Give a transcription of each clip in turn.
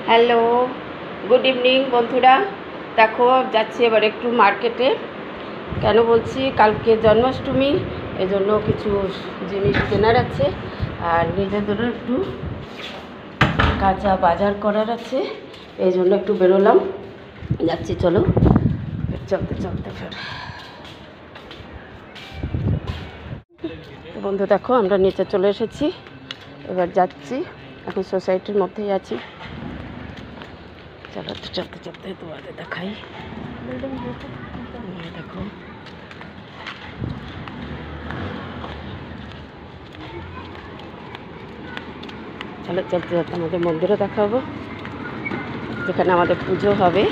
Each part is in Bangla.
হ্যালো, গুড ইভিনিং বন্ধুরা। দেখো যাচ্ছি এবার একটু মার্কেটে। কেন বলছি, কালকে জন্মাষ্টমী, এজন্য কিছু জিনিস কেনার আছে আর নিজেদেরও একটু কাঁচা বাজার করার আছে, এই জন্য একটু বেরোলাম। যাচ্ছি, চলো চলতে চলতে ফের। বন্ধু দেখো, আমরা নিচে চলে এসেছি, এবার যাচ্ছি। এখন সোসাইটির মধ্যেই আছি। চলো চলতে চলতে তোমাদের দেখাই। দেখো চলো চলতে চলতে আমাদের মন্দিরও দেখাবো, যেখানে আমাদের পুজো হবে।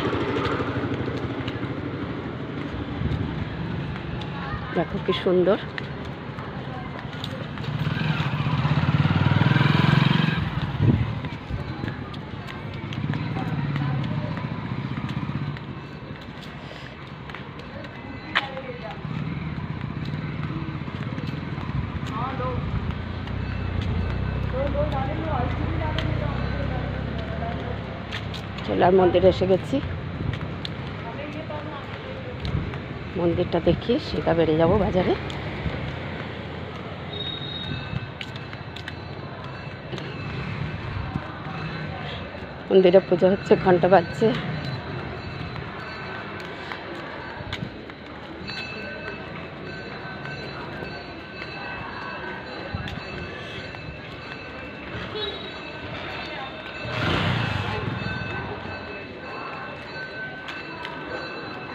দেখো কি সুন্দর। চলো, আর মন্দিরে এসে গেছি। মন্দিরটা দেখি, সেটা বেরিয়ে যাবো বাজারে। মন্দিরে পুজো হচ্ছে, ঘন্টা বাজছে।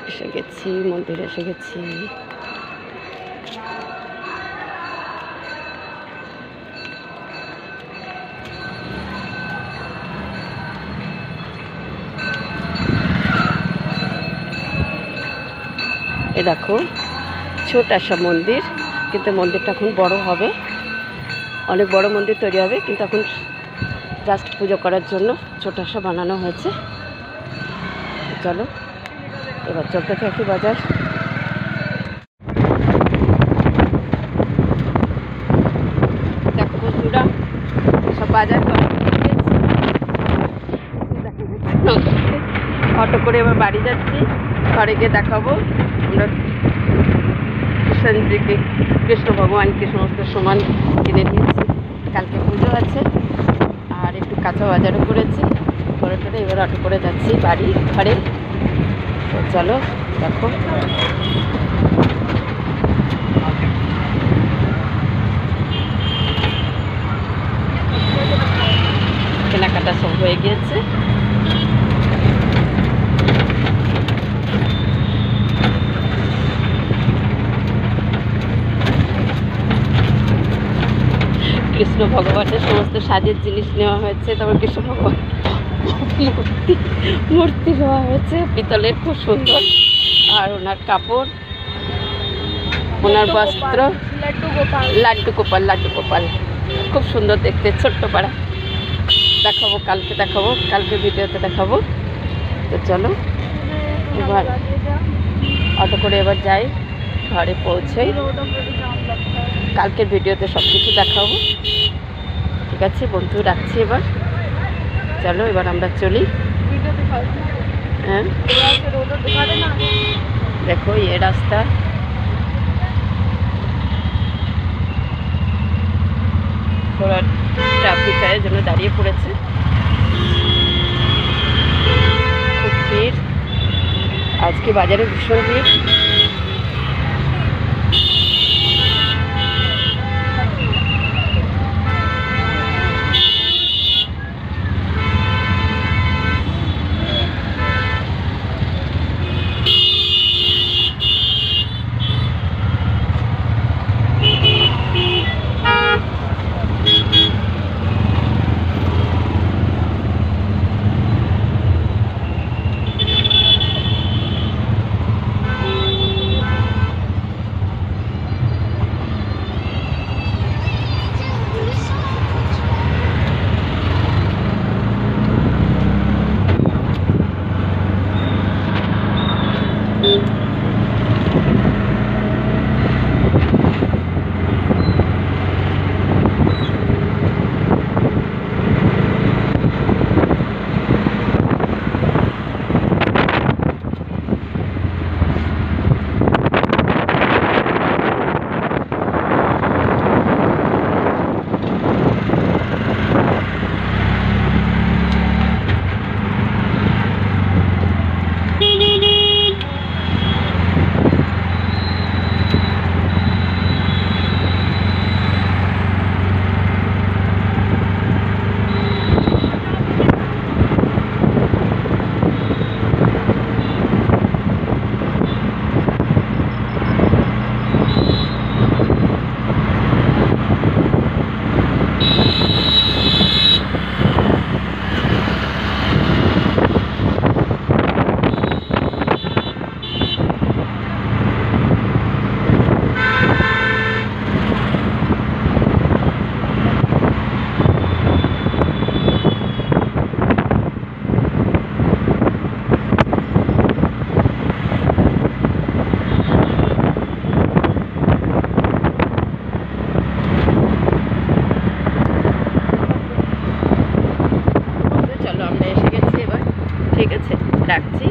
এসে গেছি, মন্দিরে এসে গেছি। এ দেখো, ছোট একটা মন্দির, কিন্তু মন্দিরটা এখন বড় হবে, অনেক বড় মন্দির তৈরি হবে, কিন্তু এখন জাস্ট পুজো করার জন্য ছোট একটা বানানো হয়েছে। চলো এবার চলতে থাকি বাজার। দেখো বন্ধুরা, সব বাজার অটো করে এবার বাড়ি যাচ্ছি। ঘরে গিয়ে দেখাবো আমরা কৃষ্ণজিকে, কৃষ্ণ ভগবানকে সমস্ত সমান কিনে দিয়েছি। কালকে পুজো আছে, আর একটু কাঁচা বাজারও করেছি। করে এবার অটো করে যাচ্ছি বাড়ি ঘরে। তো চলো দেখো, কেনাকাটা সব হয়ে গিয়েছে। কৃষ্ণ ভগবানের সমস্ত সাজের জিনিস নেওয়া হয়েছে। তারপর কৃষ্ণ ভগবান মূর্তি নেওয়া হয়েছে পিতলের, খুব সুন্দর। আর ওনার কাপড়, ওনার বস্ত্র, লাড্ডু গোপাল খুব সুন্দর দেখতে, ছোট্ট পাড়া। দেখাবো কালকে, কালকে ভিডিওতে দেখাবো। তো চলো এবার অটো করে এবার যাই, ঘরে পৌঁছাই। কালকের ভিডিওতে সব কিছু দেখাবো। ঠিক আছে বন্ধু, রাখছি এবার। চলো এবার আমরা চলি। হ্যাঁ দেখো, এ রাস্তা, ওরা ট্রাফিকের জন্য দাঁড়িয়ে পড়েছে। খুব ভিড় আজকে বাজারে, ভীষণ ভিড়। রাখছি।